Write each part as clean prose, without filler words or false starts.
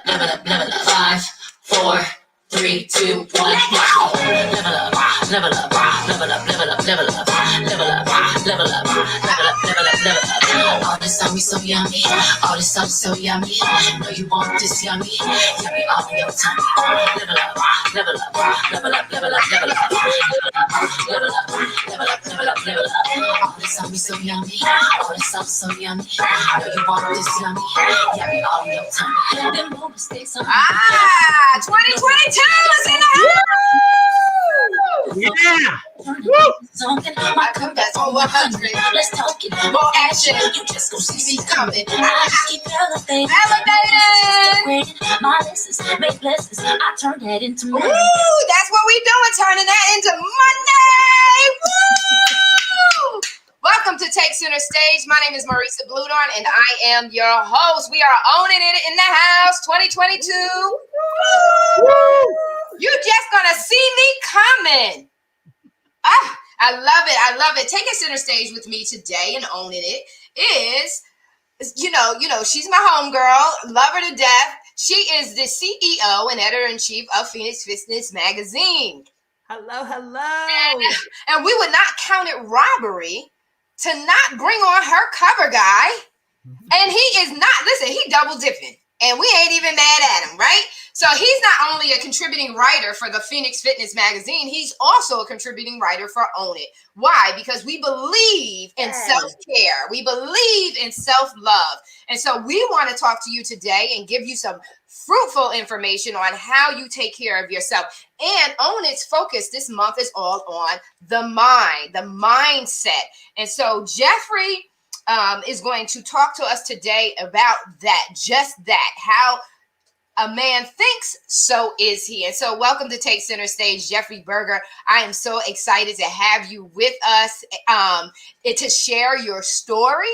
Level up. 5, 4, 3, 2, 1. Level up. Level up. Level up. Level up. Level up. Level up. Level up. Level up. Level up. All this on me so yummy. All this sauce so yummy. Know you want this yummy. Yummy all in your tummy. Level up. Level up. Level up. Level up. Level up. Level up. Level up. Level up. Level up. All this on me so yummy. All this sauce so yummy. Know you want this yummy. Yummy all in your tummy. Them no mistakes on me. 2022 is in the house. Yeah. Something my cup that's on 100. Let's talk it. More action. You just go see me coming. I keep elevating. My lessons make blessings. I turn that into money. Woo! That's what we doing. Turning that into Monday. Woo! Welcome to Take Center Stage. My name is Marisa Bludorn, and I am your host. We are owning it in the house 2022. Woo! You just gonna see me coming. I love it. I love it. Taking center stage with me today and owning it is, you know, she's my homegirl, love her to death. She is the CEO and editor-in-chief of Phoenix Fitness Magazine. Hello. And we would not count it robbery to not bring on her cover guy. And he is not, listen, he double dipping. And we ain't even mad at him, right? So he's not only a contributing writer for the Phoenix Fitness Magazine, he's also a contributing writer for Own It. Why? Because we believe in self-care. We believe in self-love. And so we want to talk to you today and give you some fruitful information on how you take care of yourself. And Own It's focus this month is all on the mind, the mindset. And so Jeffrey is going to talk to us today about that, just that, how a man thinks, so is he. And so welcome to Take Center Stage, Jeffrey Berger. I am so excited to have you with us to share your story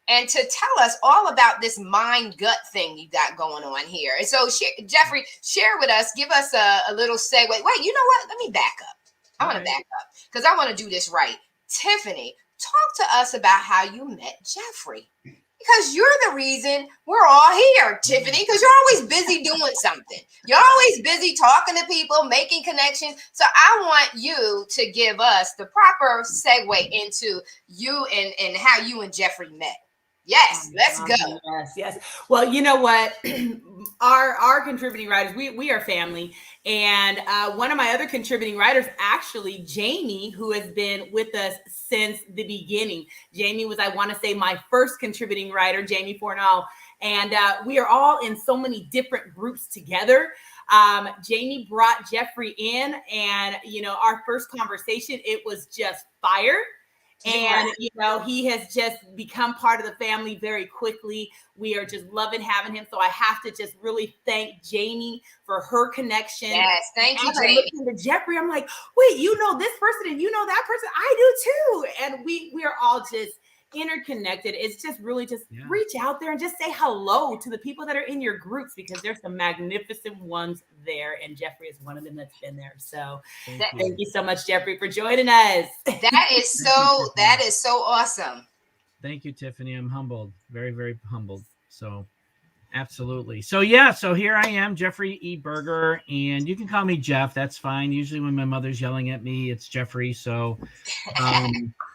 and to tell us all about this mind-gut thing you got going on here. And so, Jeffrey, share with us, give us a little segue. Wait, you know what? Let me back up. I want to back up because I want to do this right. Tiffany, talk to us about how you met Jeffrey. Because you're the reason we're all here, Tiffany, because you're always busy doing something. You're always busy talking to people, making connections. So I want you to give us the proper segue into you and how you and Jeffrey met. Yes, let's go. Yes. Well, you know what? Our contributing writers, we are family. And one of my other contributing writers, actually, Jamie, who has been with us since the beginning. Jamie was, I want to say, my first contributing writer, Jamie Fornall. And we are all in so many different groups together. Jamie brought Jeffrey in, and, our first conversation, it was just fire. And, he has just become part of the family very quickly. We are just loving having him. So I have to just really thank Jamie for her connection. Yes, thank you, As Jamie. I look into Jeffrey, I'm like, wait, you know this person and you know that person? I do too. And we are all just interconnected. It's just really reach out there and just say hello to the people that are in your groups, because there's some magnificent ones there, and Jeffrey is one of them that's been there. So thank you so much, Jeffrey, for joining us. That is so awesome. Thank you, Tiffany. I'm humbled, very, very humbled. So absolutely. So here I am, Jeffrey E. Berger, and you can call me Jeff. That's fine. Usually when my mother's yelling at me, it's Jeffrey. So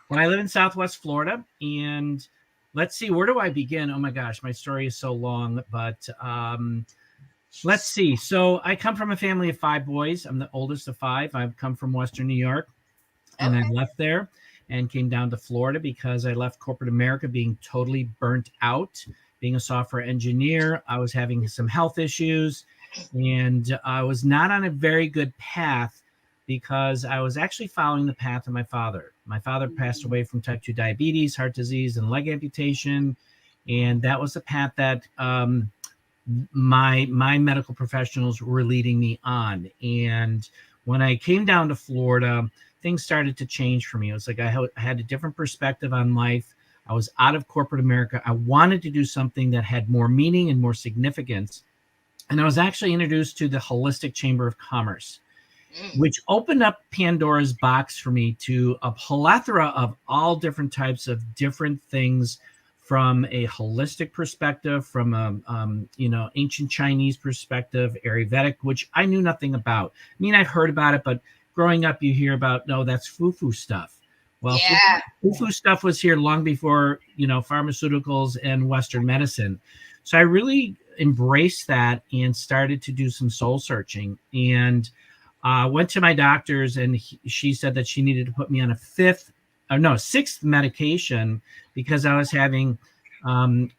when I live in Southwest Florida, and let's see, where do I begin? Oh my gosh, my story is so long, but let's see. So I come from a family of 5 boys. I'm the oldest of 5. I've come from Western New York, and I left there and came down to Florida because I left corporate America being totally burnt out. Being a software engineer, I was having some health issues, and I was not on a very good path because I was actually following the path of my father. My father passed away from type 2 diabetes, heart disease, and leg amputation. And that was the path that my medical professionals were leading me on. And when I came down to Florida, things started to change for me. It was like I had a different perspective on life. I was out of corporate America. I wanted to do something that had more meaning and more significance. And I was actually introduced to the Holistic Chamber of Commerce, which opened up Pandora's box for me to a plethora of all different types of different things from a holistic perspective, from a ancient Chinese perspective, Ayurvedic, which I knew nothing about. I mean, I've heard about it, but growing up, you hear about, no, that's foo-foo stuff. Well, Yeah. foo-foo stuff was here long before, pharmaceuticals and Western medicine. So I really embraced that and started to do some soul searching, and went to my doctors, and she said that she needed to put me on a sixth medication because I was having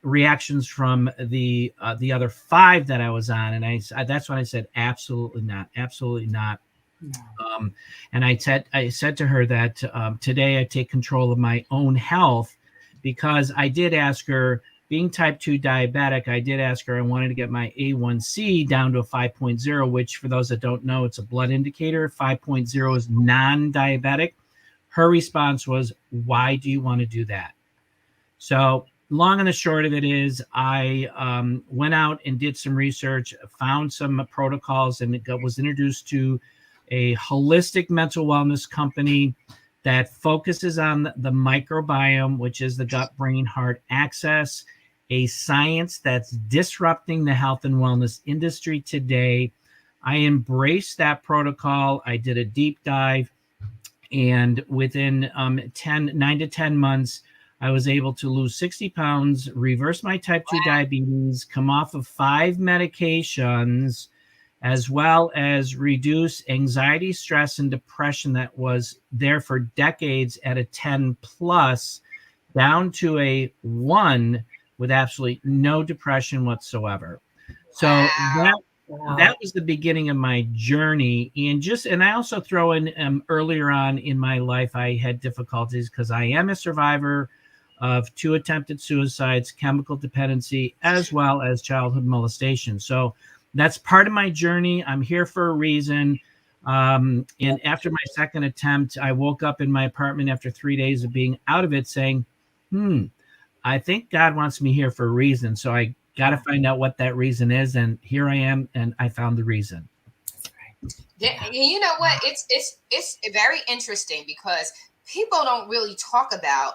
reactions from the other 5 that I was on, and that's when I said absolutely not, absolutely not. And I said to her that today I take control of my own health, because I did ask her, being type 2 diabetic, I did ask her, I wanted to get my A1C down to a 5.0, which for those that don't know, it's a blood indicator. 5.0 is non-diabetic. Her response was, why do you want to do that? So long and the short of it is, I went out and did some research, found some protocols, and was introduced to a holistic mental wellness company that focuses on the microbiome, which is the gut-brain-heart axis, a science that's disrupting the health and wellness industry today. I embraced that protocol. I did a deep dive, and within 9 to 10 months, I was able to lose 60 pounds, reverse my type 2 diabetes, come off of 5 medications, as well as reduce anxiety, stress, and depression that was there for decades at a 10 plus, down to a 1 with absolutely no depression whatsoever. So that was the beginning of my journey. And I also throw in earlier on in my life, I had difficulties because I am a survivor of 2 attempted suicides, chemical dependency, as well as childhood molestation. So that's part of my journey. I'm here for a reason. And after my second attempt, I woke up in my apartment after 3 days of being out of it saying, I think God wants me here for a reason. So I got to find out what that reason is. And here I am, and I found the reason. Yeah, you know what? It's very interesting because people don't really talk about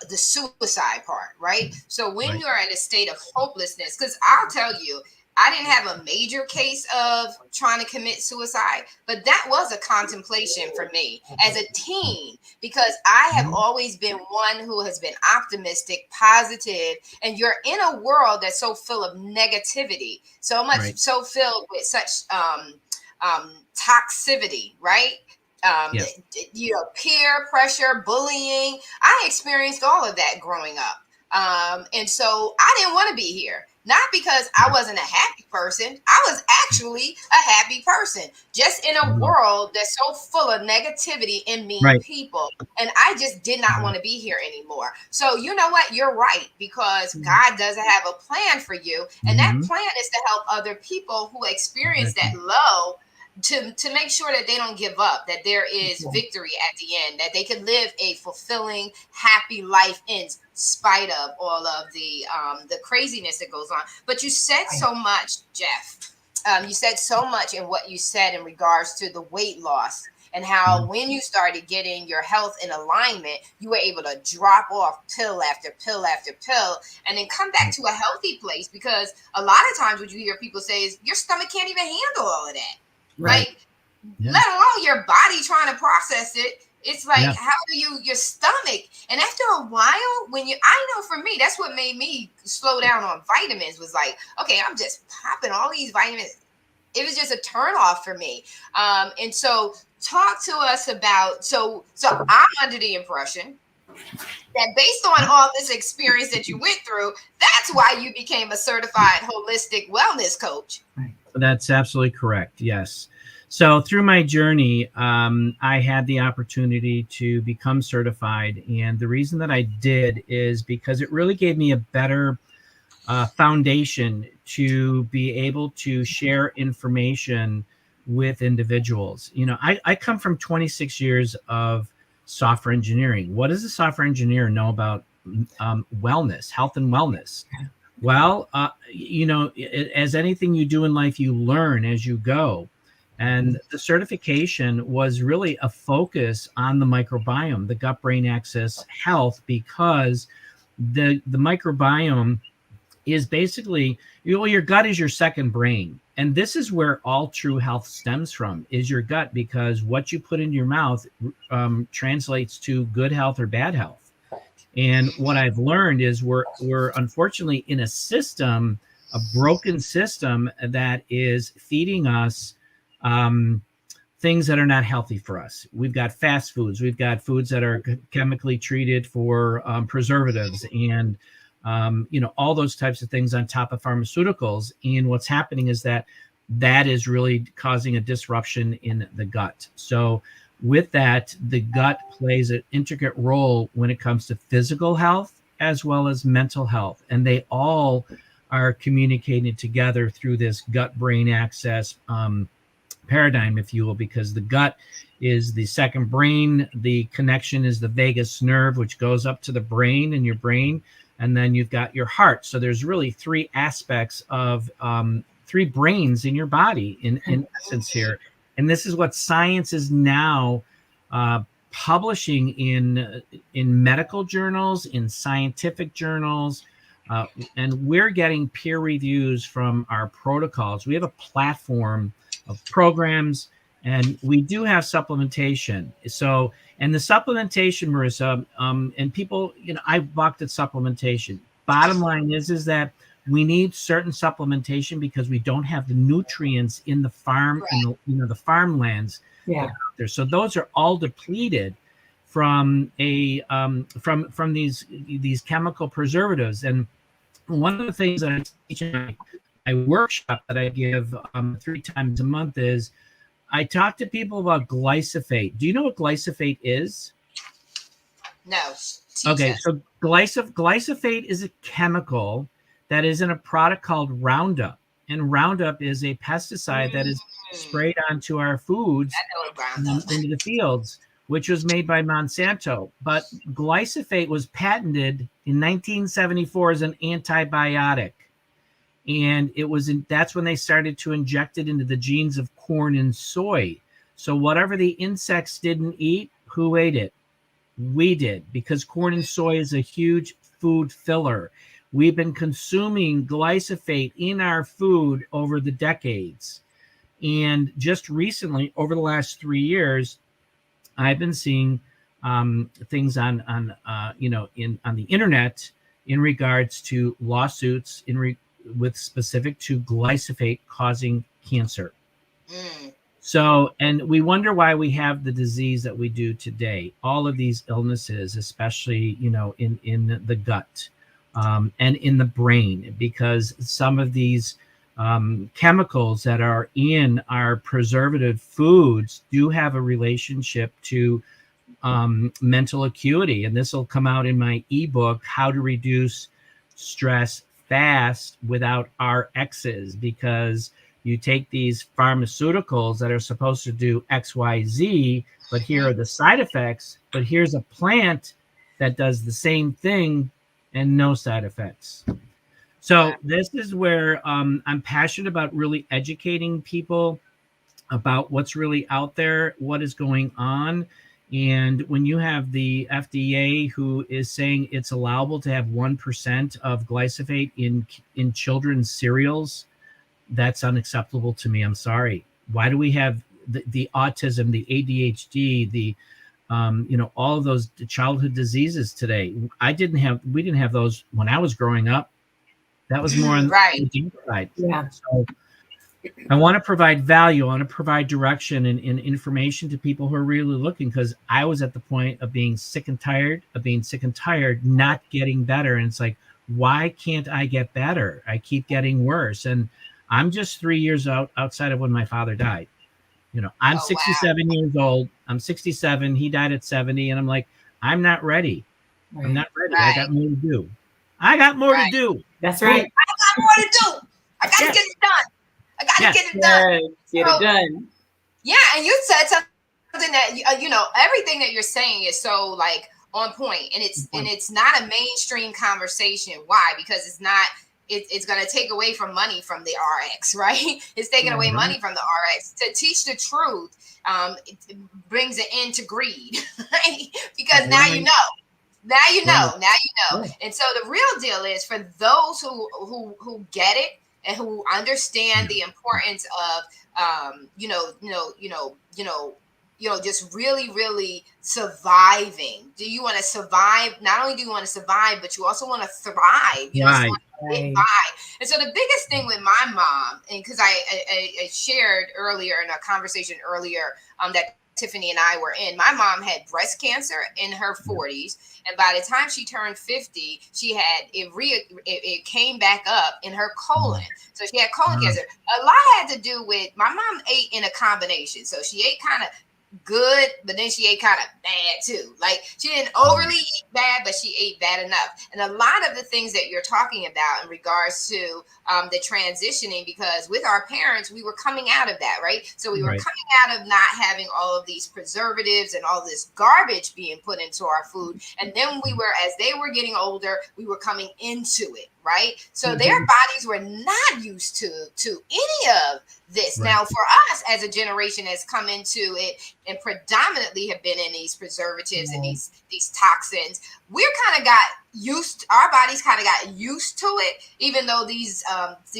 the suicide part, right? So when you're in a state of hopelessness, because I'll tell you, I didn't have a major case of trying to commit suicide, but that was a contemplation for me as a teen, because I have always been one who has been optimistic, positive, and you're in a world that's so full of negativity, so much, so filled with such toxicity, right? Peer pressure, bullying. I experienced all of that growing up. And so I didn't want to be here. Not because I wasn't a happy person. I was actually a happy person, just in a world that's so full of negativity and mean people. And I just did not want to be here anymore. So you know what? You're right, because God doesn't have a plan for you. And that plan is to help other people who experience that low, to make sure that they don't give up, that there is victory at the end, that they can live a fulfilling, happy life in spite of all of the craziness that goes on. But you said so much, Jeff. You said so much in what you said in regards to the weight loss, and how when you started getting your health in alignment, you were able to drop off pill after pill after pill, and then come back to a healthy place. Because a lot of times what you hear people say is your stomach can't even handle all of that. Like, let alone your body trying to process it. It's like, how do your stomach? And after a while, I know for me, that's what made me slow down on vitamins, was like, okay, I'm just popping all these vitamins. It was just a turn off for me. And so talk to us about, so I'm under the impression that based on all this experience that you went through, that's why you became a certified holistic wellness coach. That's absolutely correct. Yes. So through my journey, I had the opportunity to become certified. And the reason that I did is because it really gave me a better foundation to be able to share information with individuals. I come from 26 years of software engineering. What does a software engineer know about wellness, health and wellness? Well, as anything you do in life, you learn as you go. And the certification was really a focus on the microbiome, the gut-brain axis health, because the microbiome is basically, your gut is your second brain. And this is where all true health stems from, is your gut, because what you put into your mouth translates to good health or bad health. And what I've learned is we're unfortunately in a system, a broken system that is feeding us things that are not healthy for us. We've got fast foods. We've got foods that are chemically treated for preservatives and all those types of things on top of pharmaceuticals. And what's happening is that is really causing a disruption in the gut. So with that, the gut plays an intricate role when it comes to physical health as well as mental health. And they all are communicating together through this gut-brain axis paradigm, if you will, because the gut is the second brain. The connection is the vagus nerve, which goes up to the brain and your brain. And then you've got your heart. So there's really three aspects of three brains in your body in essence here. And this is what science is now publishing in medical journals, in scientific journals. And we're getting peer reviews from our protocols. We have a platform of programs, and we do have supplementation. So, and the supplementation, Marissa, and people, I've balked at supplementation. Bottom line is that we need certain supplementation because we don't have the nutrients in the farm, in the farmlands. Yeah. There. So those are all depleted from from these chemical preservatives. And one of the things that I teach in my workshop that I give 3 times a month is I talk to people about glyphosate. Do you know what glyphosate is? No. Okay, so glyphosate is a chemical that is in a product called Roundup. And Roundup is a pesticide that is sprayed onto our foods into the fields, which was made by Monsanto. But glyphosate was patented in 1974 as an antibiotic. And that's when they started to inject it into the genes of corn and soy. So whatever the insects didn't eat, who ate it? We did, because corn and soy is a huge food filler. We've been consuming glyphosate in our food over the decades. And just recently, over the last 3 years, I've been seeing things on the internet in regards to lawsuits with specific to glyphosate causing cancer. So, and we wonder why we have the disease that we do today. All of these illnesses, especially, in the gut and in the brain, because some of these chemicals that are in our preservative foods do have a relationship to mental acuity. And this will come out in my ebook, How to Reduce Stress Fast Without RXs, because you take these pharmaceuticals that are supposed to do XYZ, but here are the side effects, but here's a plant that does the same thing and no side effects. So this is where I'm passionate about really educating people about what's really out there, what is going on. And when you have the FDA who is saying it's allowable to have 1% of glyphosate in children's cereals, that's unacceptable to me. I'm sorry. Why do we have the autism, the ADHD, the all of those childhood diseases today? We didn't have those when I was growing up. That was more on the deep side. Yeah. So I want to provide value. I want to provide direction and information to people who are really looking, because I was at the point of being sick and tired, not getting better. And it's like, why can't I get better? I keep getting worse. And I'm just 3 years outside of when my father died. I'm 67 years old. I'm 67. He died at 70. And I'm like, I'm not ready. Right. I'm not ready. Right. I got more to do. That's right. I got more to do. I got to get it done. Get it done. Get it done. Yeah. And you said something that, everything that you're saying is so on point. And it's not a mainstream conversation. Why? Because it's not. It's going to take away from money from the RX, right? It's taking away money from the RX. To teach the truth, it brings an end to greed, right? Because now Now you know. Right. Now you know. Right. And so the real deal is for those who get it and who understand the importance of just really, really surviving. Do you want to survive? Not only do you want to survive, but you also want to thrive. You just Right. want to get by. And so the biggest thing with my mom, and because I shared earlier in a conversation earlier that Tiffany and I were in, my mom had breast cancer in her 40s, and by the time she turned 50, she had it came back up in her colon. So she had colon cancer. A lot had to do with my mom ate in a combination. So she ate kind of good, but then she ate kind of bad too. Like she didn't overly eat bad, but she ate bad enough. And a lot of the things that you're talking about in regards to the transitioning, because with our parents, we were coming out of that, right? So we were coming out of not having all of these preservatives and all this garbage being put into our food. And then we were, as they were getting older, we were coming into it, right? So their bodies were not used to any of this. Now, for us as a generation has come into it and predominantly have been in these preservatives and these toxins, we're kind of got used. Our bodies kind of got used to it, even though these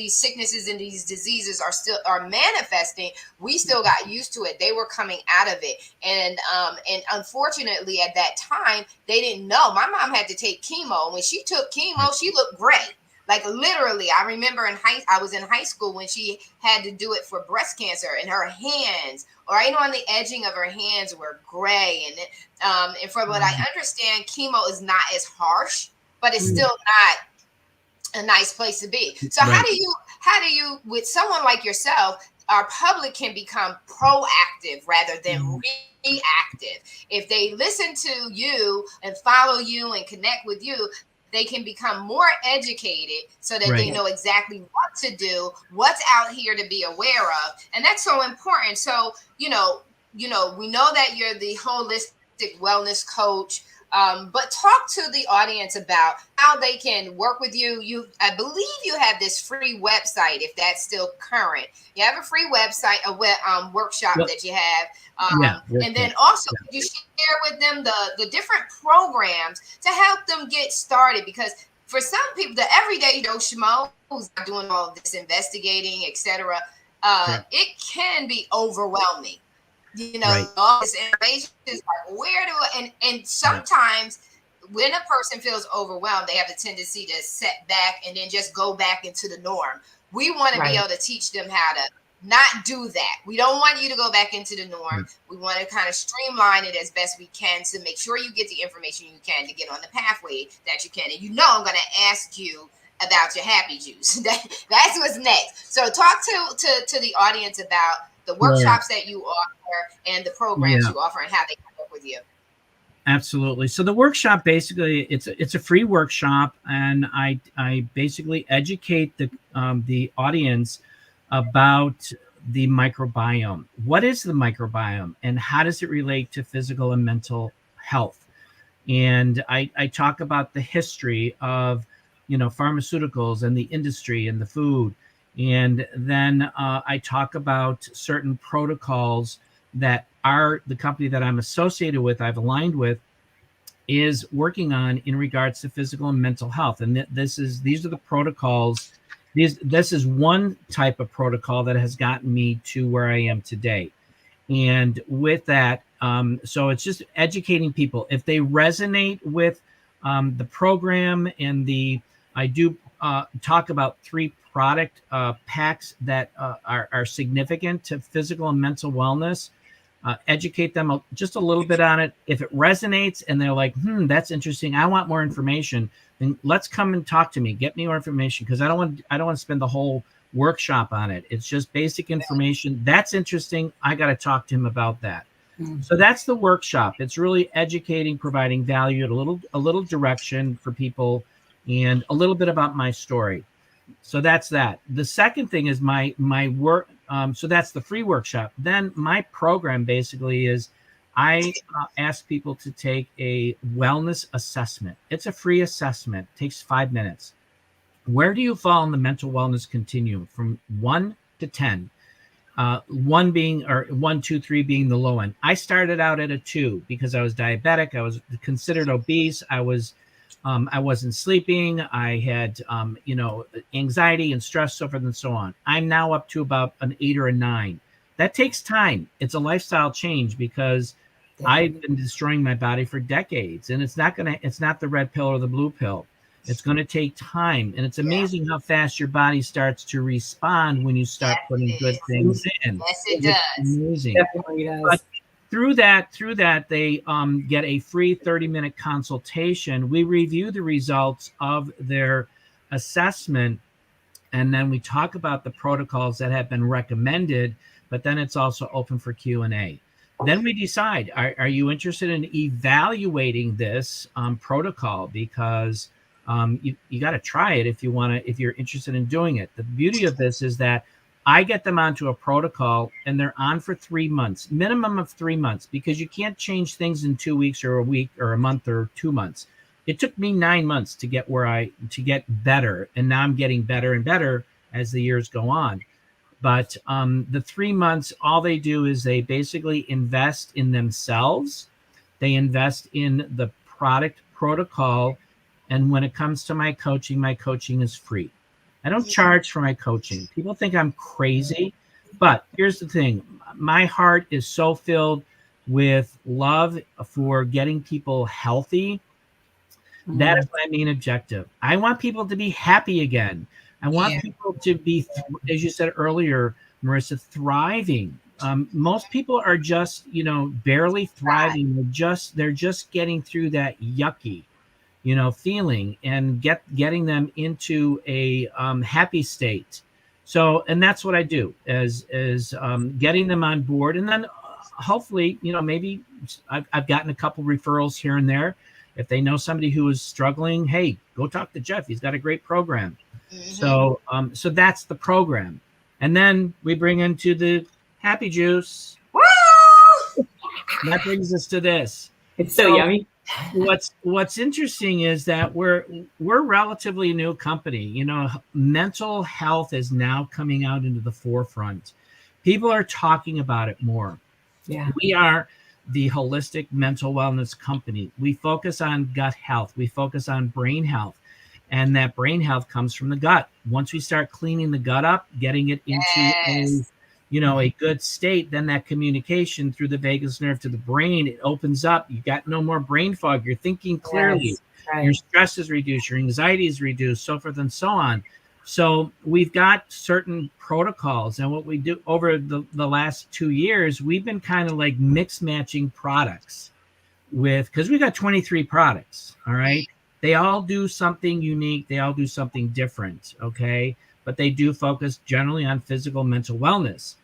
sicknesses and these diseases are manifesting. We still got used to it. They were coming out of it, and unfortunately, at that time, they didn't know. My mom had to take chemo. When she took chemo, she looked great. Like literally, I remember I was in high school when she had to do it for breast cancer, and her hands, right on the edging of her hands, were gray. And from what I understand, chemo is not as harsh, but it's still not a nice place to be. So how do you, with someone like yourself, our public can become proactive rather than reactive? If they listen to you and follow you and connect with you, they can become more educated so that they know exactly what to do, what's out here to be aware of. And that's so important. So, we know that you're the holistic wellness coach, but talk to the audience about how they can work with you. I believe you have this free website, if that's still current. You have a free website, a workshop that you have. And then also, could you share with them the different programs to help them get started? Because for some people, the everyday Joe Schmo who's not doing all of this investigating, etc., it can be overwhelming. All this information is like, and sometimes when a person feels overwhelmed, they have a tendency to set back and then just go back into the norm. We want to be able to teach them how to not do that. We don't want you to go back into the norm. We want to kind of streamline it as best we can to make sure you get the information you can to get on the pathway that you can. And I'm going to ask you about your happy juice. That's what's next. So talk to the audience about the workshops that you offer and the programs you offer and how they can work with you. Absolutely. So the workshop, basically, it's a free workshop, and I basically educate the audience about the microbiome. What is the microbiome, and how does it relate to physical and mental health? And I talk about the history of pharmaceuticals and the industry and the food. And then I talk about certain protocols that the company that I'm associated with, I've aligned with, is working on in regards to physical and mental health. And these are the protocols. This is one type of protocol that has gotten me to where I am today. And with that, so it's just educating people. If they resonate with the program, and I do talk about 3 product packs that are significant to physical and mental wellness. Educate them just a little bit on it. If it resonates and they're like, that's interesting, I want more information, then let's come and talk to me. Get me more information, because I don't want to spend the whole workshop on it. It's just basic information. That's interesting. I got to talk to him about that. So that's the workshop. It's really educating, providing value, a little direction for people, and a little bit about my story. So that's that. The second thing is my work. So that's the free workshop. Then my program basically is I ask people to take a wellness assessment. It's a free assessment. It takes 5 minutes. Where do you fall in the mental wellness continuum from 1 to 10? 1 being, or 1, 2, 3 being the low end. I started out at a 2 because I was diabetic. I was considered obese. I wasn't sleeping. I had, anxiety and stress, so forth and so on. I'm now up to about an 8 or a 9. That takes time. It's a lifestyle change because I've been destroying my body for decades, and it's not the red pill or the blue pill. It's going to take time, and it's amazing how fast your body starts to respond when you start putting good things in. Yes, it It's does. amazing. Definitely does. But through that, they get a free 30-minute consultation. We review the results of their assessment, and then we talk about the protocols that have been recommended. But then it's also open for Q&A. Then we decide: are you interested in evaluating this protocol? Because you got to try it if you're interested in doing it. The beauty of this is that I get them onto a protocol, and they're on for 3 months, minimum of 3 months, because you can't change things in 2 weeks or a week or a month or 2 months. It took me 9 months to get better, and now I'm getting better and better as the years go on. But the 3 months, all they do is they basically invest in themselves. They invest in the product protocol. And when it comes to my coaching is free. I don't charge for my coaching. People think I'm crazy, but here's the thing. My heart is so filled with love for getting people healthy. That is my main objective. I want people to be happy again. I want people to be, as you said earlier, Marissa, thriving. Most people are just, barely thriving. They're just getting through that yucky, feeling, and getting them into a happy state. So, and that's what I do is getting them on board. And then hopefully, maybe I've gotten a couple referrals here and there. If they know somebody who is struggling, hey, go talk to Jeff. He's got a great program. Mm-hmm. So that's the program. And then we bring into the happy juice. Woo! That brings us to this. It's so yummy. What's interesting is that we're relatively new company. Mental health is now coming out into the forefront. People are talking about it more. Yeah. We are the holistic mental wellness company. We focus on gut health. We focus on brain health. And that brain health comes from the gut. Once we start cleaning the gut up, getting it into a good state, then that communication through the vagus nerve to the brain, it opens up. You got no more brain fog. You're thinking clearly. Yes, right. Your stress is reduced. Your anxiety is reduced, so forth and so on. So we've got certain protocols. And what we do over the last 2 years, we've been kind of like mix matching products because we got 23 products. All right. They all do something unique. They all do something different. Okay. But they do focus generally on physical, mental wellness.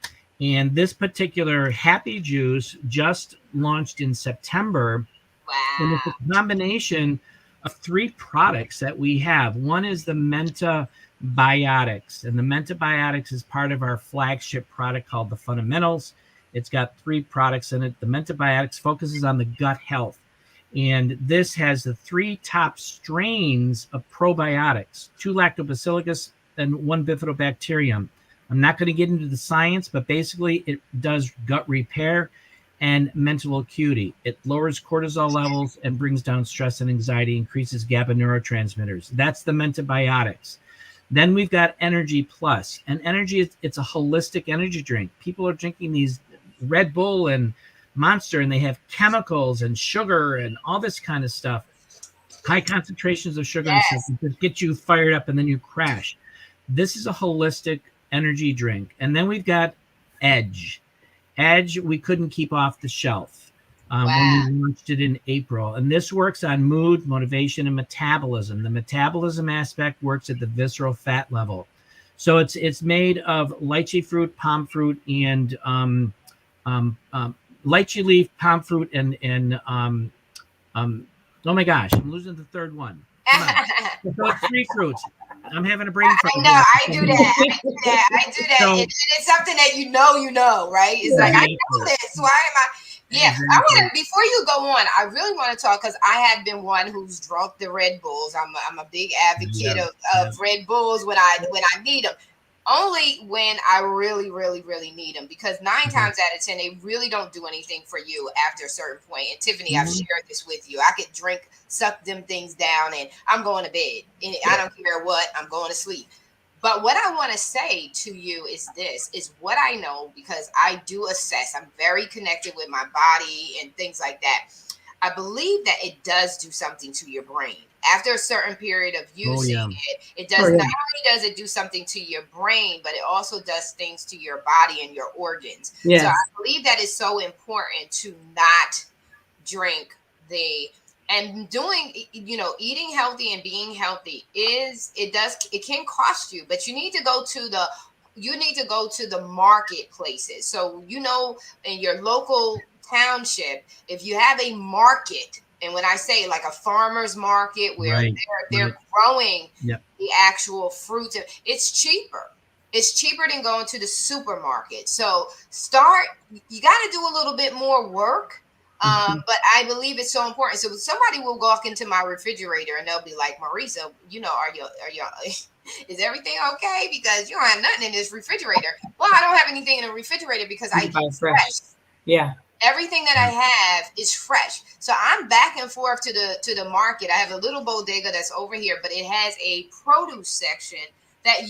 And this particular Happy Juice just launched in September. Wow. And it's a combination of 3 products that we have. One is the Mentabiotics, and the Mentabiotics is part of our flagship product called the Fundamentals. It's got 3 products in it. The Mentabiotics focuses on the gut health. And this has the 3 top strains of probiotics, 2 lactobacillus and 1 bifidobacterium. I'm not going to get into the science, but basically it does gut repair and mental acuity. It lowers cortisol levels and brings down stress and anxiety, increases GABA neurotransmitters. That's the Mentabiotics. Then we've got Energy Plus. And energy, it's a holistic energy drink. People are drinking these Red Bull and Monster, and they have chemicals and sugar and all this kind of stuff. High concentrations of sugar and stuff that get you fired up and then you crash. This is a holistic energy drink. And then we've got Edge. Edge, we couldn't keep off the shelf when we launched it in April. And this works on mood, motivation, and metabolism. The metabolism aspect works at the visceral fat level. So it's made of lychee fruit, palm fruit, and lychee leaf, palm fruit, and oh my gosh, I'm losing the third one. So it's 3 fruits. I'm having a brain fart. I know, I do that. I do that. So, it's something that you know, right? It's like, I know this. Why am I? Yeah, exactly. I want to, before you go on, I really want to talk, because I have been one who's drunk the Red Bulls. I'm a big advocate of Red Bulls when I need them. Only when I really, really, really need them, because 9 times out of 10, they really don't do anything for you after a certain point. And Tiffany, I've shared this with you. I could suck them things down, and I'm going to bed. And I don't care what, I'm going to sleep. But what I want to say to you is this, is what I know, because I do assess. I'm very connected with my body and things like that. I believe that it does do something to your brain. After a certain period of using it does not only does it do something to your brain, but it also does things to your body and your organs. Yes. So I believe that is so important to not drink and doing, eating healthy and being healthy it can cost you, but you need to go to the marketplaces. So, in your local township, if you have a market, and when I say like a farmer's market where they're growing the actual fruits, it's cheaper. It's cheaper than going to the supermarket. So you got to do a little bit more work. But I believe it's so important. So somebody will walk into my refrigerator and they'll be like, Marisa, are you is everything okay? Because you don't have nothing in this refrigerator. Well, I don't have anything in the refrigerator because I eat fresh. Yeah. Everything that I have is fresh. So I'm back and forth to the market. I have a little bodega that's over here, but it has a produce section that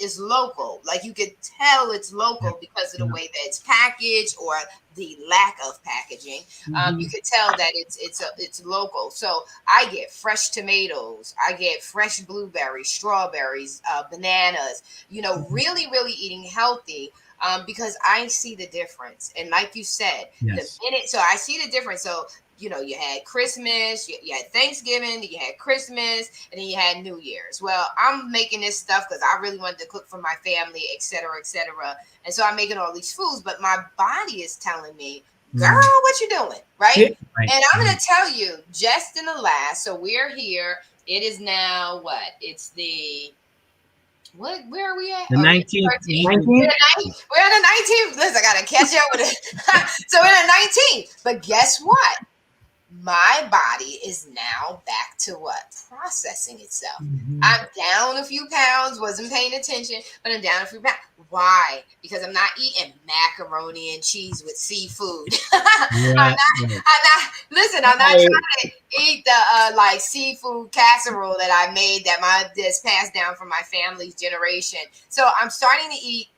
is local. Like you could tell it's local because of the way that it's packaged or the lack of packaging. You could tell that it's local. So I get fresh tomatoes, I get fresh blueberries, strawberries, bananas. Really, really eating healthy. Because I see the difference. And like you said, so I see the difference. So, you had Christmas, you had Thanksgiving, you had Christmas, and then you had New Year's. Well, I'm making this stuff because I really wanted to cook for my family, et cetera, et cetera. And so I'm making all these foods, but my body is telling me, girl, what you doing? Right? And I'm going to tell you, just in the last, so we're here. It is now what? It's the... where are we at? The 19th. We're in the 19th. Listen, I gotta catch up with it. So we're in the 19th. But guess what? My body is now back to what? Processing itself. I'm down a few pounds, wasn't paying attention, but I'm down a few pounds. Why? Because I'm not eating macaroni and cheese with seafood. I'm not trying to eat the seafood casserole that I made that's passed down from my family's generation. So I'm starting to eat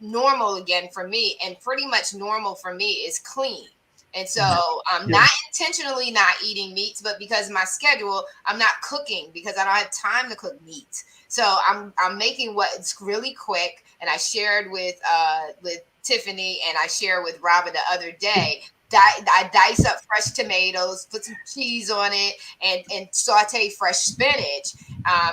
normal again for me, and pretty much normal for me is clean. And so I'm not intentionally not eating meats, but because of my schedule, I'm not cooking because I don't have time to cook meat. So I'm making what's really quick. And I shared with Tiffany and I shared with Robin the other day. I dice up fresh tomatoes, put some cheese on it, and saute fresh spinach,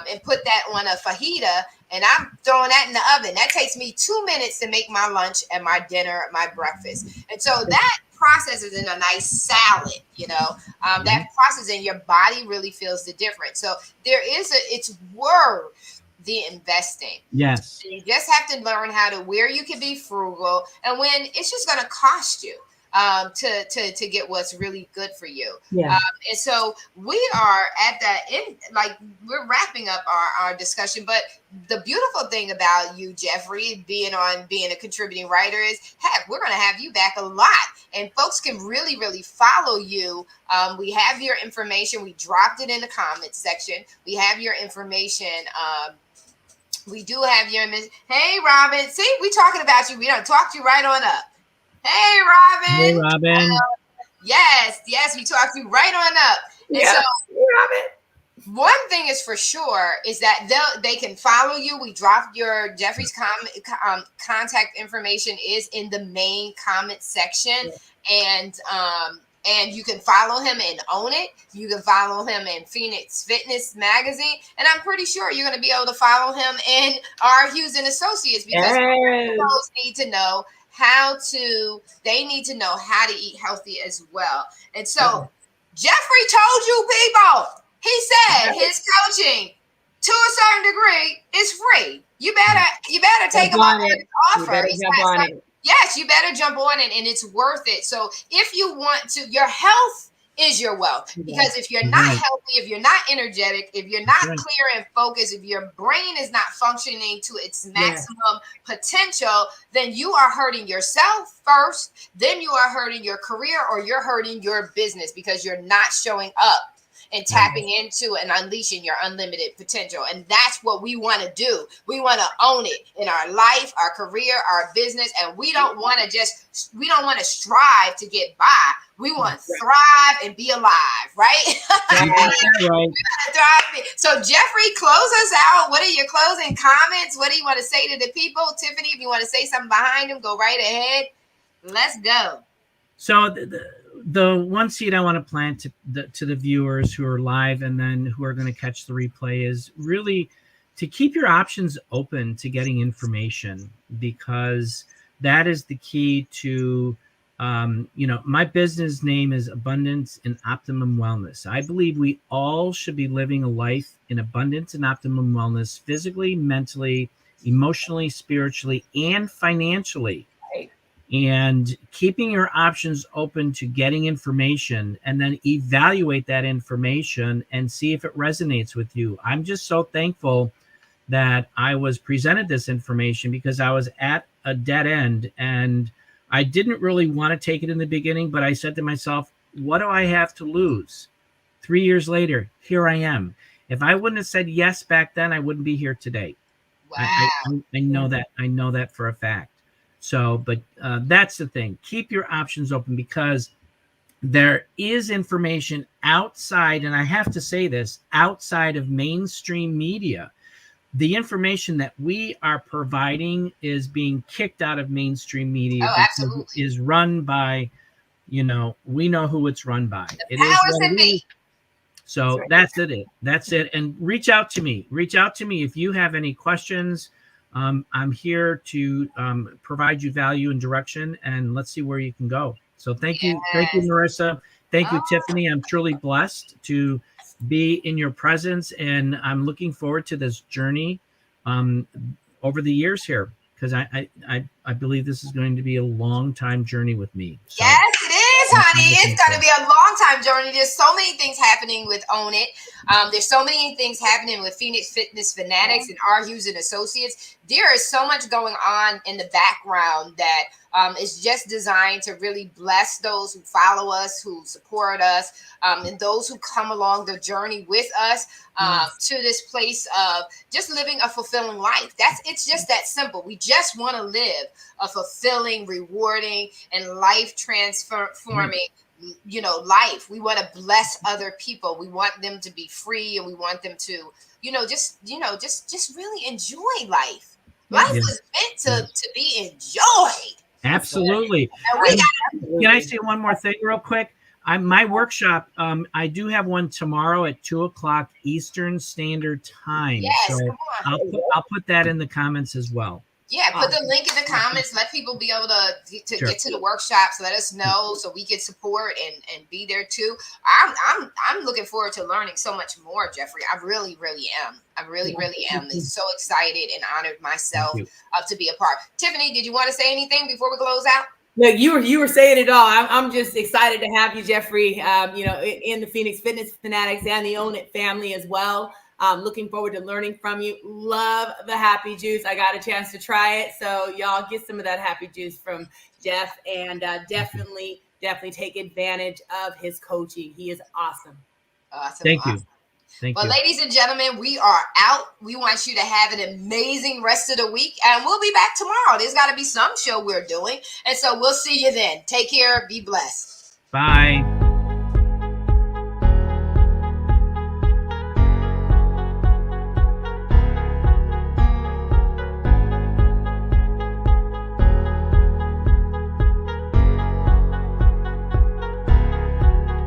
and put that on a fajita. And I'm throwing that in the oven. That takes me 2 minutes to make my lunch and my dinner, my breakfast. And so that process is in a nice salad, that process, and your body really feels the difference. So it's worth the investing. Yes. And you just have to learn where you can be frugal and when it's just going to cost you. To get what's really good for you. And so we are at that end, like we're wrapping up our discussion, but the beautiful thing about you, Jeffrey, being a contributing writer is, heck, we're going to have you back a lot, and folks can really, really follow you. We have your information. We dropped it in the comments section. We have your information. We do have your, hey, Robin, see, we talking about you. We done talked you right on up. Hey, Robin. Hey, Robin. Yes, we talked you right on up. And so, Robin, one thing is for sure is that they can follow you. We dropped Jeffrey's contact information is in the main comment section, and you can follow him and own it. You can follow him in Phoenix Fitness Magazine, and I'm pretty sure you're going to be able to follow him in our Hughes and Associates, because those need to know they need to know how to eat healthy as well. And so Jeffrey told you people, he said his coaching to a certain degree is free. You better take him on his offer. Yes, you better jump on it, and it's worth it. So if you want to, your health is your wealth. Because if you're not healthy, if you're not energetic, if you're not clear and focused, if your brain is not functioning to its maximum potential, then you are hurting yourself first, then you are hurting your career, or you're hurting your business because you're not showing up and tapping into and unleashing your unlimited potential. And that's what we want to do. We want to own it in our life, our career, our business. And we don't want to strive to get by. We want to thrive and be alive, right? Right. So Jeffrey, close us out. What are your closing comments? What do you want to say to the people? Tiffany, if you want to say something behind him, go right ahead. Let's go. So the one seed I want to plant to the viewers who are live and then who are going to catch the replay is really to keep your options open to getting information, because that is the key to, my business name is Abundance and Optimum Wellness. I believe we all should be living a life in abundance and optimum wellness, physically, mentally, emotionally, spiritually, and financially. And keeping your options open to getting information, and then evaluate that information and see if it resonates with you. I'm just so thankful that I was presented this information, because I was at a dead end and I didn't really want to take it in the beginning, but I said to myself, what do I have to lose? 3 years later, here I am. If I wouldn't have said yes back then, I wouldn't be here today. Wow. I know that. I know that for a fact. So, but that's the thing. Keep your options open, because there is information outside, and I have to say this, outside of mainstream media. The information that we are providing is being kicked out of mainstream media. Oh, absolutely. It is run by, we know who it's run by. The powers that be. So that's it. That's it. And reach out to me. Reach out to me if you have any questions. I'm here to provide you value and direction, and let's see where you can go. So thank you, Marissa. Thank you, Tiffany. I'm truly blessed to be in your presence, and I'm looking forward to this journey over the years here, because I believe this is going to be a long time journey with me. So. Yes, it is, honey. It's going to be a long time journey. There's so many things happening with Own It. There's so many things happening with Phoenix Fitness Fanatics and R. Hughes and Associates. There is so much going on in the background that is just designed to really bless those who follow us, who support us, and those who come along the journey with us to this place of just living a fulfilling life. It's just that simple. We just want to live a fulfilling, rewarding, and life transforming life. We want to bless other people. We want them to be free, and we want them to just really enjoy life. Life was meant to be enjoyed. Absolutely. Can I say one more thing real quick? My workshop, I do have one tomorrow at 2:00 Eastern Standard Time. Yes, so I'll put that in the comments as well. Yeah, put the link in the comments. Let people be able to get to the workshops. Let us know so we can support and be there too. I'm looking forward to learning so much more, Jeffrey. I really, really am. I really, really am. So excited and honored myself to be a part. Tiffany, did you want to say anything before we close out? No, you were saying it all. I'm just excited to have you, Jeffrey. In the Phoenix Fitness Fanatics and the Own It family as well. Looking forward to learning from you. Love the happy juice. I got a chance to try it, so y'all get some of that happy juice from Jeff, and definitely take advantage of his coaching. He is awesome. Thank you. Thank you. Ladies and gentlemen, we are out. We want you to have an amazing rest of the week, and we'll be back tomorrow. There's got to be some show we're doing, and so we'll see you then. Take care. Be blessed. Bye.